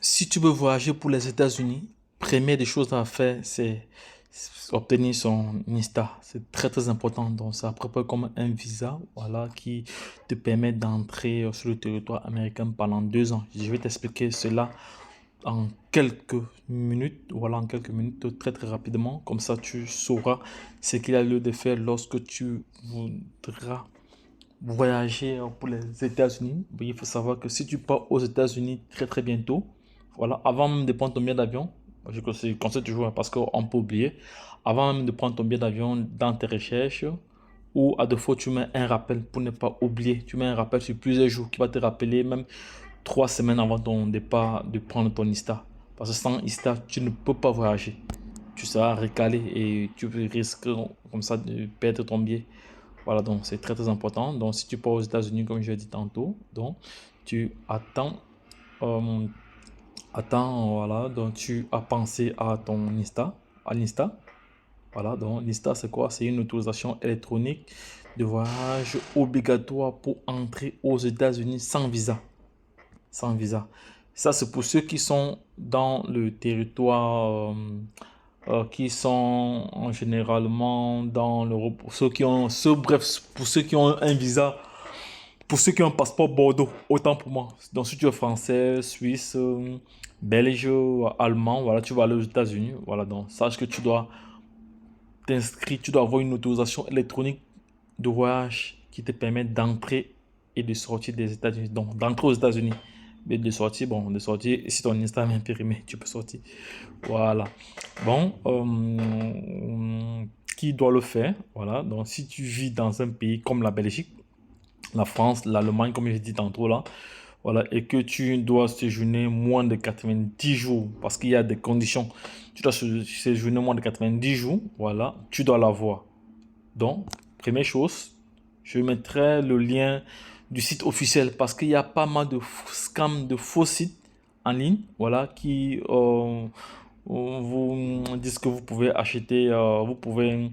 Si tu veux voyager pour les États-Unis, première des choses à faire, c'est obtenir son NISTA. C'est très très important. Donc, ça prépare comme un visa, voilà, qui te permet d'entrer sur le territoire américain pendant 2 ans. Je vais t'expliquer cela en quelques minutes, voilà, en quelques minutes, très très rapidement. Comme ça, tu sauras ce qu'il y a lieu de faire lorsque tu voudras voyager pour les États-Unis. Il faut savoir que si tu pars aux États-Unis très très bientôt, voilà, avant même de prendre ton billet d'avion, je conseille toujours hein, parce qu'on peut oublier, avant même de prendre ton billet d'avion dans tes recherches, ou à défaut tu mets un rappel pour ne pas oublier, tu mets un rappel sur plusieurs jours qui va te rappeler même 3 semaines avant ton départ de prendre ton ISTA. Parce que sans ISTA, tu ne peux pas voyager. Tu seras recalé et tu risques comme ça de perdre ton billet. Voilà, donc c'est très très important. Donc si tu pars aux États-Unis, comme je l'ai dit tantôt, donc tu euh, attends, voilà, donc tu as pensé à ton INSTA, à l'INSTA. Voilà, donc l'INSTA c'est quoi? C'est une autorisation électronique de voyage obligatoire pour entrer aux États-Unis sans visa. Sans visa. Ça, c'est pour ceux qui sont dans le territoire qui sont généralement dans l'Europe, pour ceux qui ont, bref, pour ceux qui ont un visa, pour ceux qui ont un passeport Bordeaux, autant pour moi. Donc, si tu es français, suisse, belge, allemand, voilà, tu vas aller aux États-Unis. Voilà, donc, sache que tu dois t'inscrire, tu dois avoir une autorisation électronique de voyage qui te permet d'entrer et de sortir des États-Unis. Donc, d'entrer aux États-Unis. Mais de sortir, bon, de sortir, si ton Instagram est périmé, tu peux sortir. Voilà. Bon, qui doit le faire? Voilà. Donc, si tu vis dans un pays comme la Belgique, la France, l'Allemagne, comme je dit tantôt là, voilà, et que tu dois séjourner moins de 90 jours, parce qu'il y a des conditions, tu dois séjourner moins de 90 jours, voilà, tu dois l'avoir. Donc, première chose, je mettrai le lien du site officiel, parce qu'il y a pas mal de scams, de faux sites en ligne, voilà, qui vous disent que vous pouvez acheter, vous pouvez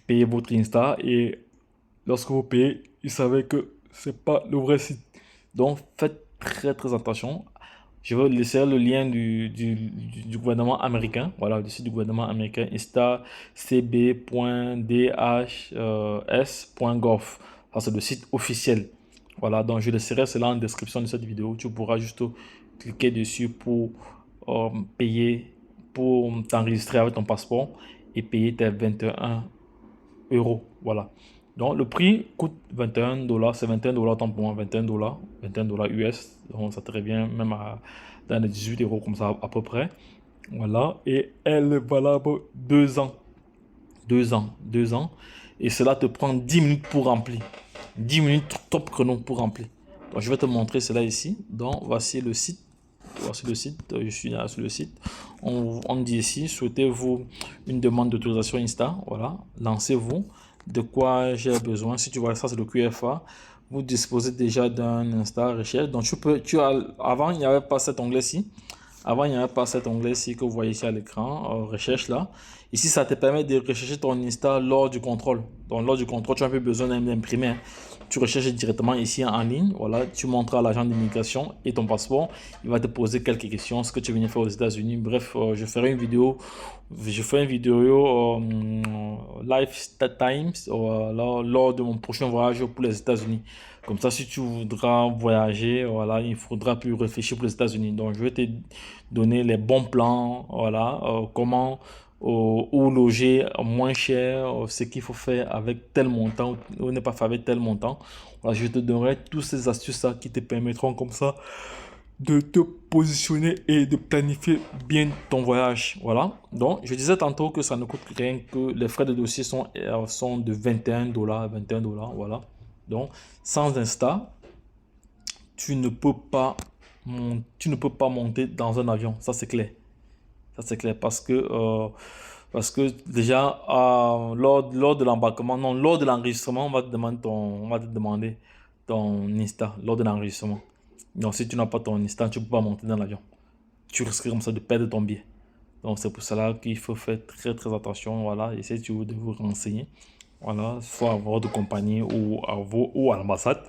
payer votre Insta et lorsque vous payez, ils savaient que c'est pas le vrai site. Donc faites très très attention. Je vais laisser le lien du gouvernement américain, voilà, du site du gouvernement américain, instacb.dhs.gov. Ça, c'est le site officiel. Voilà, donc je laisserai cela en description de cette vidéo. Tu pourras juste cliquer dessus pour payer, pour t'enregistrer avec ton passeport et payer tes 21 euros. Voilà. Donc, le prix coûte 21 dollars. C'est 21 dollars tant pour moi. 21 dollars. 21 dollars US. Donc, ça te revient même dans les 18 euros comme ça à peu près. Voilà. Et elle est valable 2 ans. 2 ans. 2 ans. Et cela te prend 10 minutes pour remplir. 10 minutes top chrono pour remplir. Donc, je vais te montrer cela ici. Donc, voici le site. Voici le site, je suis là sur le site. On dit ici, souhaitez-vous une demande d'autorisation Insta? Voilà, lancez-vous. De quoi j'ai besoin? Si tu vois ça, c'est le QFA. Vous disposez déjà d'un Insta recherche. Donc avant, il n'y avait pas cet onglet-ci. Avant, il n'y avait pas cet onglet-ci que vous voyez ici à l'écran, recherche là. Ici, ça te permet de rechercher ton Insta lors du contrôle. Donc, lors du contrôle, tu as un peu besoin d'imprimer, hein. Tu recherches directement ici en ligne. Voilà, tu montres à l'agent d'immigration et ton passeport. Il va te poser quelques questions, ce que tu viens faire aux États-Unis. Bref, je ferai une vidéo Lifetimes lors de mon prochain voyage pour les États-Unis. Comme ça, si tu voudras voyager, voilà, il faudra plus réfléchir pour les États-Unis. Donc, je vais te donner les bons plans, voilà, comment ou loger moins cher, ce qu'il faut faire avec tel montant ou ne pas faire avec tel montant. Voilà, je te donnerai toutes ces astuces qui te permettront comme ça de te positionner et de planifier bien ton voyage. Voilà. Donc, je disais tantôt que ça ne coûte rien, que les frais de dossier sont de 21 dollars, 21 dollars. Voilà. Donc, sans Insta, tu ne peux pas monter dans un avion. Ça, c'est clair. Ça, c'est clair parce que déjà, lors de l'embarquement, non, lors de l'enregistrement, on va te demander ton Insta lors de l'enregistrement. Donc, si tu n'as pas ton Insta, tu ne peux pas monter dans l'avion. Tu risques comme ça de perdre ton billet. Donc, c'est pour cela qu'il faut faire très, très attention. Voilà, essayez de vous renseigner. Voilà, soit à votre compagnie ou à l'ambassade.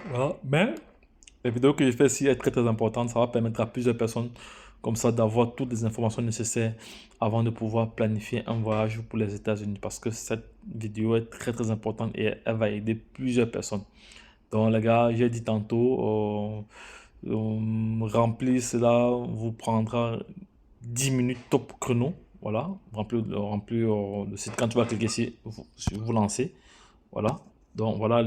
Voilà, mais La vidéo que je fais ici est très très importante. Ça va permettre à plusieurs personnes comme ça d'avoir toutes les informations nécessaires avant de pouvoir planifier un voyage pour les États-Unis. Parce que cette vidéo est très très importante et elle va aider plusieurs personnes. Donc les gars, j'ai dit tantôt, remplir cela vous prendra 10 minutes top chrono. Voilà, remplir le site. Quand tu vas cliquer ici, vous lancer. Voilà, donc voilà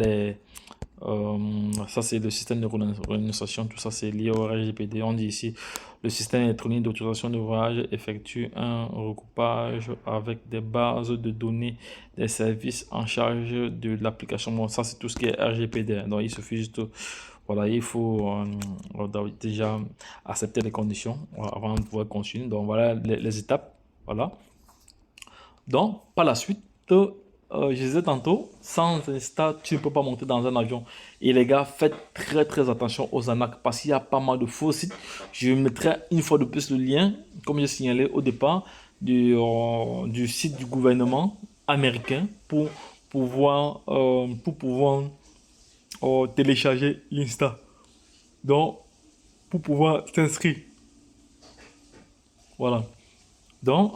ça c'est le système de renonciation, tout ça c'est lié au RGPD. On dit ici, le système électronique d'autorisation de voyage effectue un recoupage avec des bases de données des services en charge de l'application. Bon, ça c'est tout ce qui est RGPD. Donc il suffit juste, voilà, il faut déjà accepter les conditions avant de pouvoir continuer. Donc voilà les étapes, voilà. Donc par la suite, je disais tantôt, sans Insta, tu ne peux pas monter dans un avion. Et les gars, faites très très attention aux arnaques parce qu'il y a pas mal de faux sites. Je mettrai une fois de plus le lien, comme j'ai signalé au départ, du site du gouvernement américain pour pouvoir télécharger l'Insta. Donc, pour pouvoir s'inscrire. Voilà. Donc,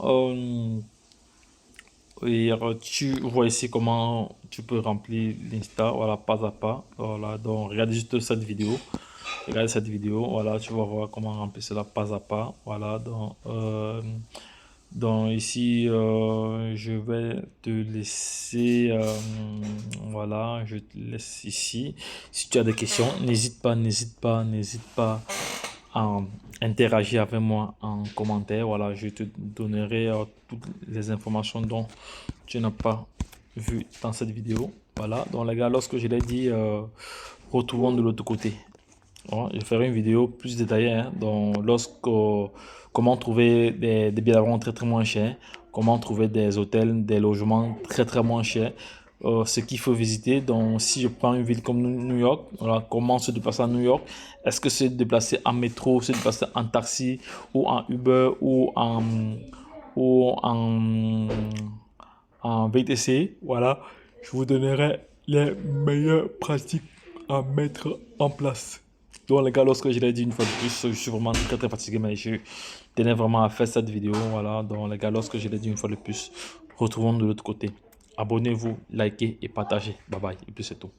et tu vois ici comment tu peux remplir l'Insta, voilà, pas à pas. Voilà, donc regarde juste cette vidéo. Regarde cette vidéo, voilà, tu vas voir comment remplir cela pas à pas. Voilà, donc ici, je vais te laisser, voilà, je te laisse ici. Si tu as des questions, n'hésite pas à interagir avec moi en commentaire. Voilà, je te donnerai toutes les informations dont tu n'as pas vu dans cette vidéo. Voilà, donc les gars, lorsque je l'ai dit, retrouvons de l'autre côté. Bon, je ferai une vidéo plus détaillée, hein, donc comment trouver des billets d'avion très très moins chers, comment trouver des hôtels, des logements très très moins chers, ce qu'il faut visiter. Donc si je prends une ville comme New York, voilà, comment se déplacer à New York, est-ce que se déplacer en métro, se déplacer en taxi ou en Uber ou en VTC, voilà, je vous donnerai les meilleures pratiques à mettre en place. Donc les gars, lorsque je l'ai dit une fois de plus, je suis vraiment très très fatigué, mais je tenais vraiment à faire cette vidéo. Voilà, donc les gars, lorsque je l'ai dit une fois de plus, retrouvons de l'autre côté. Abonnez-vous, likez et partagez. Bye bye, et puis c'est tout.